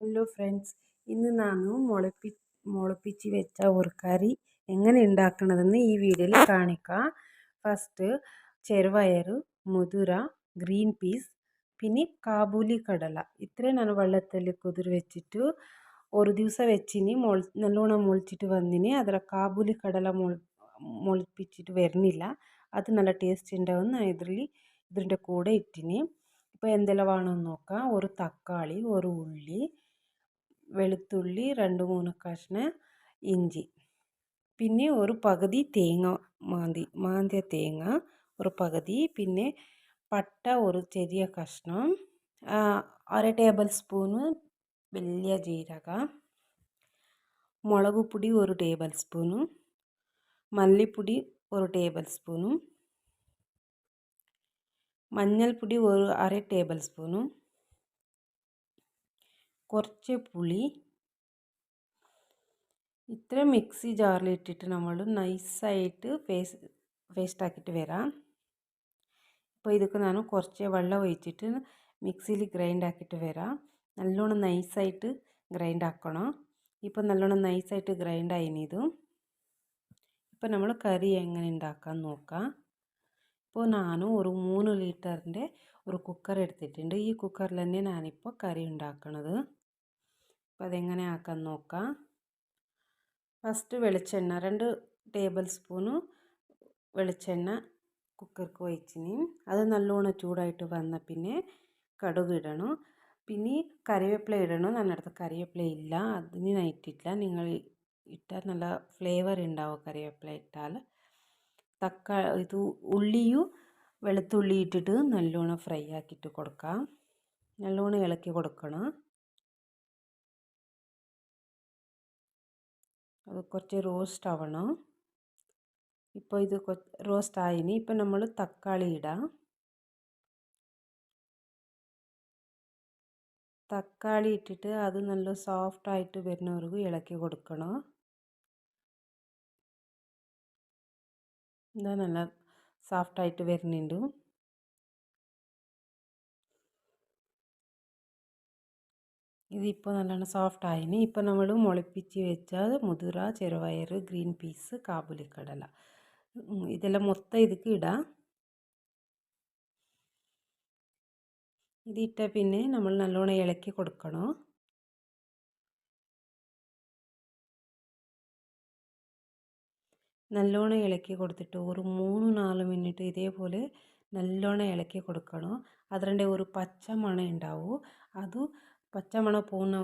Hello friends, ഇന്ന് ನಾನು മുളപ്പിച്ച് വെച്ച ഒരു കറി എങ്ങനെ ഉണ്ടാക്കണതെന്ന് ഈ വീഡിയോയിൽ കാണിക്കാം. ഫസ്റ്റ് ചെറുപയർ, മുതിര, ഗ്രീൻ പീസ്, പിന്നെ കാബൂലി കടല ഇത്രയും ഞാൻ വെള്ളത്തിൽ കുതിർ വെച്ചിട്ട് ഒരു ദിവസം വെച്ചിനി. നല്ലോണം മുളിച്ചിട്ട് വന്നിനി. അതിൽ കാബൂലി കടല മുളിപ്പിച്ചിട്ട് വരുന്നില്ല. അത് നല്ല ടേസ്റ്റ് ഉണ്ടാവും. ഇതിൻ്റെ കൂടെ ഇട്ടിനി. ഇപ്പോൾ എന്തെല്ലാം വേണമെന്ന് നോക്കാം. ഒരു തക്കാളി, ഒരു ഉള്ളി, വെളുത്തുള്ളി, 2-3 കഷ്ണം ഇഞ്ചി, പിന്നെ ഒരു പകുതി തേങ്ങ, മാന്തിയ തേങ്ങ ഒരു പകുതി, പിന്നെ പട്ട ഒരു ചെറിയ കഷ്ണം, 1/2 ടേബിൾ സ്പൂണ് വലിയ ജീരക, മുളക് പൊടി 1 ടേബിൾ സ്പൂണ്, മല്ലിപ്പൊടി 1 ടേബിൾ സ്പൂണും, മഞ്ഞൾപ്പൊടി 1/2 ടേബിൾ സ്പൂണും, കുറച്ച് പുളി. ഇത്ര മിക്സി ജാറിലിട്ടിട്ട് നമ്മൾ നൈസായിട്ട് പേസ്റ്റ് ആക്കിയിട്ട് വരാം. ഇപ്പോൾ ഇതൊക്കെ ഞാൻ കുറച്ച് വെള്ളം ഒഴിച്ചിട്ട് മിക്സിയിൽ ഗ്രൈൻഡ് ആക്കിയിട്ട് വരാം. നല്ലോണം നൈസായിട്ട് ഗ്രൈൻഡ് ആക്കണം. ഇപ്പോൾ നല്ലോണം നൈസായിട്ട് ഗ്രൈൻഡ് ആയിനിതും. ഇപ്പോൾ നമ്മൾ കറി എങ്ങനെ ഉണ്ടാക്കാൻ നോക്കാം. ഇപ്പോൾ ഞാൻ ഒരു 3 ലിറ്ററിൻ്റെ ഒരു കുക്കർ എടുത്തിട്ടുണ്ട്. ഈ കുക്കറിൽ തന്നെ ഞാനിപ്പോൾ കറി ഉണ്ടാക്കണത്. അപ്പോൾ അതെങ്ങനെ ആക്കാൻ നോക്കാം. ഫസ്റ്റ് വെളിച്ചെണ്ണ 2 ടേബിൾ സ്പൂണ് വെളിച്ചെണ്ണ കുക്കർക്ക് ഒഴിച്ചിനി. അത് നല്ലോണം ചൂടായിട്ട് വന്ന പിന്നെ കടുക് ഇടണം. പിന്നെ കറിവേപ്പില ഇടണം. നല്ലടുത്ത് കറിവേപ്പില ഇല്ല, അതിന് ഞാൻ ഇട്ടിട്ടില്ല. നിങ്ങൾ ഇട്ടാൽ നല്ല ഫ്ലേവർ ഉണ്ടാവും കറിവേപ്പില ഇട്ടാൽ. ഇത് ഉള്ളിയും വെളുത്തുള്ളി ഇട്ടിട്ട് നല്ലോണം ഫ്രൈ ആക്കിയിട്ട് കൊടുക്കാം. നല്ലോണം ഇളക്കി കൊടുക്കണം. അത് കുറച്ച് റോസ്റ്റ് ആവണം. ഇപ്പോൾ ഇത് റോസ്റ്റ് ആയിനി. ഇപ്പോൾ നമ്മൾ തക്കാളി ഇടാം. തക്കാളി ഇട്ടിട്ട് അത് നല്ല സോഫ്റ്റായിട്ട് വരുന്നവർക്ക് ഇളക്കി കൊടുക്കണം. ഇതാ നല്ല സോഫ്റ്റായിട്ട് വരുന്നുണ്ട്. ഇതിപ്പോൾ നല്ലോണം സോഫ്റ്റ് ആയിനി. ഇപ്പോൾ നമ്മൾ മുളപ്പിച്ച് വെച്ച മുതിര, ചെറുപയർ, ഗ്രീൻ പീസ്, കാബൂലി കടല ഇതെല്ലാം മൊത്തം ഇതിക്ക് ഇടാം. ഇതിട്ട പിന്നെ നമ്മൾ നല്ലോണം ഇളക്കി കൊടുക്കണം. നല്ലോണം ഇളക്കി കൊടുത്തിട്ട് ഒരു 3-4 മിനിറ്റ് ഇതേപോലെ നല്ലോണം ഇളക്കി കൊടുക്കണം. അതിൻ്റെ ഒരു പച്ച മണം ഉണ്ടാവും. അത് പച്ച മണം പോകുന്ന